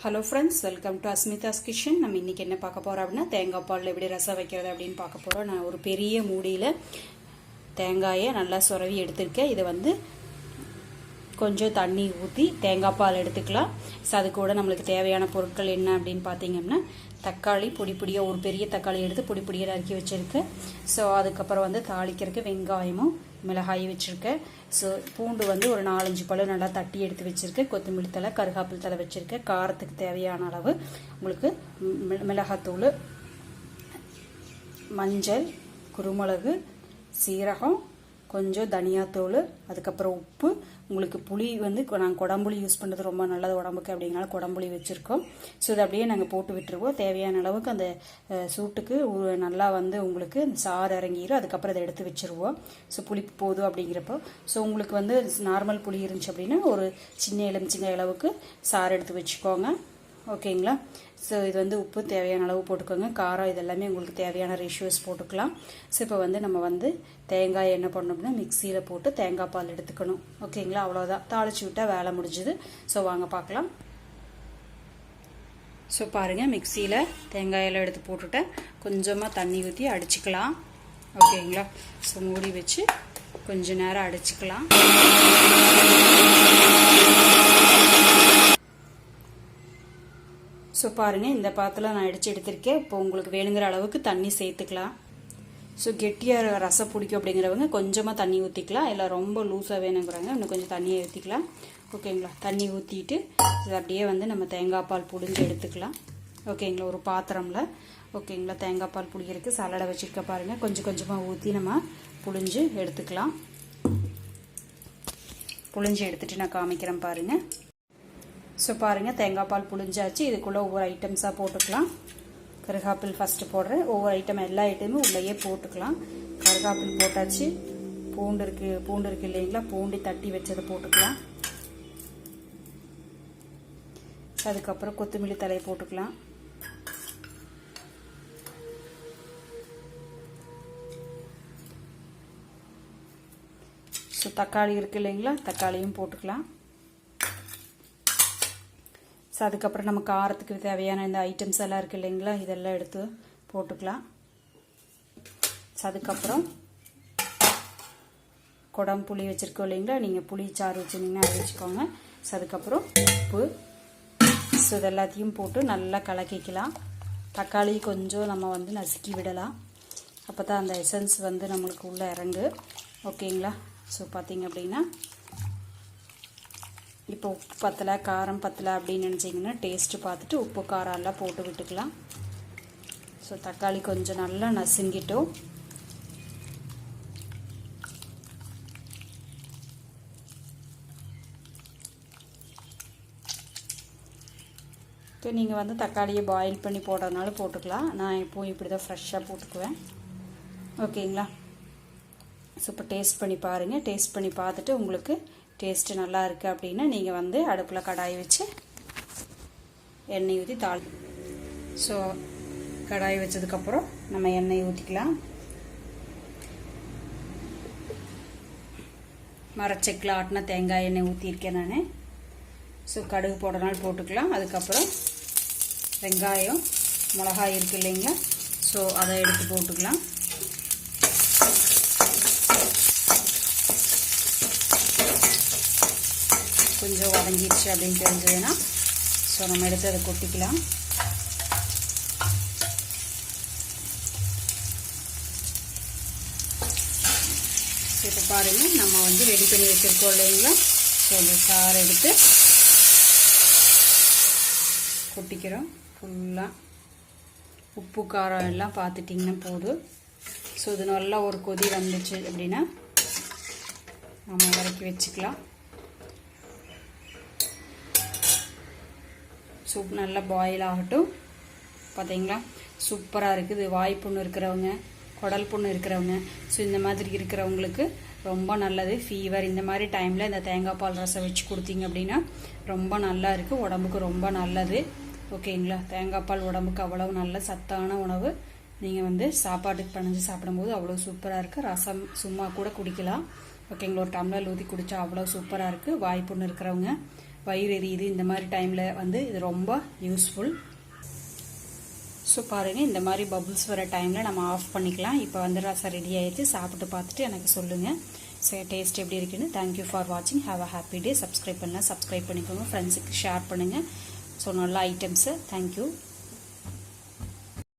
Hello friends, welcome to Asmitha's kitchen. நம்ம இன்றைக்கி என்ன பார்க்க போகிறோம் அப்படின்னா, தேங்காய் பாலில் எப்படி ரசம் வைக்கிறது அப்படின்னு பார்க்க போகிறோம். நான் ஒரு பெரிய மூடியில் தேங்காயை நல்லா சுரவி எடுத்திருக்கேன். இதை வந்து கொஞ்சம் தண்ணி ஊற்றி தேங்காய் பால் எடுத்துக்கலாம். ஸோ அது கூட நம்மளுக்கு தேவையான பொருட்கள் என்ன அப்படின்னு பார்த்தீங்கன்னா, தக்காளி பொடி பொடியாக ஒரு பெரிய தக்காளி எடுத்து பொடி பொடியாக நறுக்கி வச்சுருக்கேன். ஸோ அதுக்கப்புறம் வந்து தாளிக்கிறதுக்கு வெங்காயமும் மிளகாய் வச்சுருக்கேன். ஸோ பூண்டு வந்து ஒரு 4-5 பழம் நல்லா தட்டி எடுத்து வச்சுருக்கேன். கொத்தமல்லி தழை, கருகாப்பில் தழை வச்சுருக்கேன். காரத்துக்கு தேவையான அளவு உங்களுக்கு மிளகாத்தூள், மஞ்சள், குருமிளகு, சீரகம், கொஞ்சம் தனியாத்தூள், அதுக்கப்புறம் உப்பு. உங்களுக்கு புளி வந்து நாங்கள் குடம்புளி யூஸ் பண்ணுறது ரொம்ப நல்லது உடம்புக்கு, அப்படிங்கனால குடம்புளி வச்சுருக்கோம். ஸோ இதை அப்படியே நாங்கள் போட்டு விட்டுருவோம். தேவையான அளவுக்கு அந்த சூட்டுக்கு நல்லா வந்து உங்களுக்கு சாறு இறங்கிடும். அதுக்கப்புறம் இதை எடுத்து வச்சுருவோம். ஸோ புளிப்பு போதும் அப்படிங்கிறப்போ, ஸோ உங்களுக்கு வந்து நார்மல் புளி இருந்துச்சு அப்படின்னா ஒரு சின்ன எலுமிச்சங்காய் அளவுக்கு சாறு எடுத்து வச்சுக்கோங்க. ஓகேங்களா? ஸோ இது வந்து உப்பு தேவையான அளவு போட்டுக்கோங்க. காரம் இதெல்லாமே உங்களுக்கு தேவையான ரேஷியோஸ் போட்டுக்கலாம். ஸோ இப்போ வந்து நம்ம வந்து தேங்காய் என்ன பண்ணோம்னா மிக்சியில் போட்டு தேங்காய் பால் எடுத்துக்கணும். ஓகேங்களா? அவ்வளோதான், தாளிச்சு விட்டால் வேலை முடிஞ்சுது. ஸோ வாங்க பார்க்கலாம். ஸோ பாருங்கள், மிக்சியில் தேங்காயெல்லாம் எடுத்து போட்டுட்டேன். கொஞ்சமாக தண்ணி ஊற்றி அடிச்சுக்கலாம். ஓகேங்களா? ஸோ மூடி வச்சு கொஞ்ச நேரம் அடிச்சுக்கலாம். ஸோ பாருங்கள், இந்த பாத்தில் நான் அடித்து எடுத்திருக்கேன். இப்போ உங்களுக்கு வேணுங்கிற அளவுக்கு தண்ணி சேர்த்துக்கலாம். ஸோ கெட்டியாக ரசம் பிடிக்கும் அப்படிங்கிறவங்க கொஞ்சமாக தண்ணி ஊற்றிக்கலாம். இல்லை ரொம்ப லூஸாக வேணுங்கிறாங்க இன்னும் கொஞ்சம் தண்ணியை ஊற்றிக்கலாம். ஓகேங்களா? தண்ணி ஊற்றிட்டு இது அப்படியே வந்து நம்ம தேங்காய் பால் புழிஞ்சு எடுத்துக்கலாம். ஓகேங்களா? ஒரு பாத்திரமில் ஓகேங்களா தேங்காய் பால் புளிக்கிறதுக்கு சலடை வச்சுருக்க பாருங்கள். கொஞ்சம் கொஞ்சமாக ஊற்றி நம்ம புழிஞ்சு எடுத்துக்கலாம். புழிஞ்சு எடுத்துகிட்டு நான் காமிக்கிறேன் பாருங்கள். ஸோ பாருங்கள், தேங்காய் பால் புழிஞ்சாச்சு. இதுக்குள்ளே ஒவ்வொரு ஐட்டம்ஸாக போட்டுக்கலாம். கருகாப்பில் ஃபஸ்ட்டு போடுறேன். ஒவ்வொரு ஐட்டம் எல்லா ஐட்டமும் உள்ளேயே போட்டுக்கலாம். கருகாப்பில் போட்டாச்சு. பூண்டு இருக்குது இல்லைங்களா? பூண்டு தட்டி வச்சதை போட்டுக்கலாம். அதுக்கப்புறம் கொத்தமல்லி தழையை போட்டுக்கலாம். ஸோ தக்காளி இருக்குது இல்லைங்களா? தக்காளியும் போட்டுக்கலாம். ஸோ அதுக்கப்புறம் நம்ம காரத்துக்கு தேவையான இந்த ஐட்டம்ஸ் எல்லாம் இருக்குது இல்லைங்களா? இதெல்லாம் எடுத்து போட்டுக்கலாம். ஸோ அதுக்கப்புறம் குடம்புளி வச்சுருக்கோம் இல்லைங்களா? நீங்கள் புளி சாறு வச்சுருந்தீங்கன்னா அதை வச்சுக்கோங்க. ஸோ அதுக்கப்புறம் உப்பு. ஸோ இது எல்லாத்தையும் போட்டு நல்லா கலக்கிக்கலாம். தக்காளி கொஞ்சம் நம்ம வந்து நசுக்கி விடலாம். அப்போ தான் அந்த எசன்ஸ் வந்து நம்மளுக்கு உள்ளே இறங்கு. ஓகேங்களா? ஸோ பார்த்திங்க அப்படின்னா இப்போ உப்பு பத்தலை, காரம் பத்தலை அப்படின்னு நினச்சிங்கன்னா டேஸ்ட்டு பார்த்துட்டு உப்பு காரம் எல்லாம் போட்டு விட்டுக்கலாம். ஸோ தக்காளி கொஞ்சம் நல்லா நசுங்கிட்டோம். இப்போ நீங்கள் வந்து தக்காளியை பாயில் பண்ணி போடுறதுனால போட்டுக்கலாம். நான் இப்போது இப்படி தான் ஃப்ரெஷ்ஷாக போட்டுக்குவேன். ஓகேங்களா? ஸோ இப்போ டேஸ்ட் பண்ணி பாருங்கள். டேஸ்ட் பண்ணி பார்த்துட்டு உங்களுக்கு டேஸ்ட்டு நல்லா இருக்குது அப்படின்னா நீங்கள் வந்து அடுப்பில் கடாய் வச்சு எண்ணெய் ஊற்றி ஸோ கடாய் வச்சதுக்கப்புறம் நம்ம எண்ணெய் ஊற்றிக்கலாம். மரச்செக்கில் ஆட்டின தேங்காய் எண்ணெய் ஊற்றிருக்கேன் நான். ஸோ கடுகு போடுறதுனால போட்டுக்கலாம். அதுக்கப்புறம் வெங்காயம், மிளகாய் இருக்குது இல்லைங்களா? ஸோ அதை எடுத்து போட்டுக்கலாம். கொஞ்சம் வதங்கிடுச்சு அப்படின்னு தெரிஞ்சதுன்னா ஸோ நம்ம எடுத்து அதை கொட்டிக்கலாம். இப்போ பாருங்கள், நம்ம வந்து ரெடி பண்ணி வச்சுருக்கோம் இல்லைங்களா? ஸோ அந்த சாறு எடுத்து கொட்டிக்கிறோம். ஃபுல்லாக உப்பு காரம் எல்லாம் பார்த்துட்டிங்கன்னா போதும். ஸோ இது நல்லா ஒரு கொதி வந்துச்சு அப்படின்னா நம்ம இறக்கி வச்சுக்கலாம். சூப் நல்லா பாயில் ஆகட்டும். பார்த்தீங்களா? சூப்பராக இருக்குது. வாய்ப்புண்ணு இருக்கிறவங்க, குடல் புண்ணு இருக்கிறவங்க, ஸோ இந்த மாதிரி இருக்கிறவங்களுக்கு ரொம்ப நல்லது. ஃபீவர் இந்த மாதிரி டைமில் இந்த தேங்காய் பால் ரசம் வச்சு கொடுத்தீங்க அப்படின்னா ரொம்ப நல்லா இருக்குது. உடம்புக்கு ரொம்ப நல்லது. ஓகேங்களா? தேங்காய் பால் உடம்புக்கு அவ்வளவு நல்ல சத்தான உணவு. நீங்கள் வந்து சாப்பாட்டுக்கு பணிஞ்சு சாப்பிடும்போது அவ்வளோ சூப்பராக இருக்குது. ரசம் சும்மா கூட குடிக்கலாம். ஓகேங்களா, ஒரு டம்ளர் ஊற்றி குடித்தா அவ்வளோ சூப்பராக இருக்குது. வாய்ப்புன்னு இருக்கிறவங்க, வயிறு எரியுது இந்த மாதிரி டைமில் வந்து இது ரொம்ப யூஸ்ஃபுல். ஸோ பாருங்கள், இந்த மாதிரி பபுள்ஸ் வர டைமில் நம்ம ஆஃப் பண்ணிக்கலாம். இப்போ வந்து ரசம் ரெடி ஆகிடுச்சு. சாப்பிட்டு பார்த்துட்டு எனக்கு சொல்லுங்கள் டேஸ்ட் எப்படி இருக்குன்னு. தேங்க்யூ ஃபார் வாட்சிங். Have a happy day. Subscribe பண்ணலாம், சப்ஸ்கிரைப் பண்ணிக்கோங்க. ஃப்ரெண்ட்ஸுக்கு ஷேர் பண்ணுங்கள். ஸோ நல்ல ஐட்டம்ஸு. தேங்க்யூ.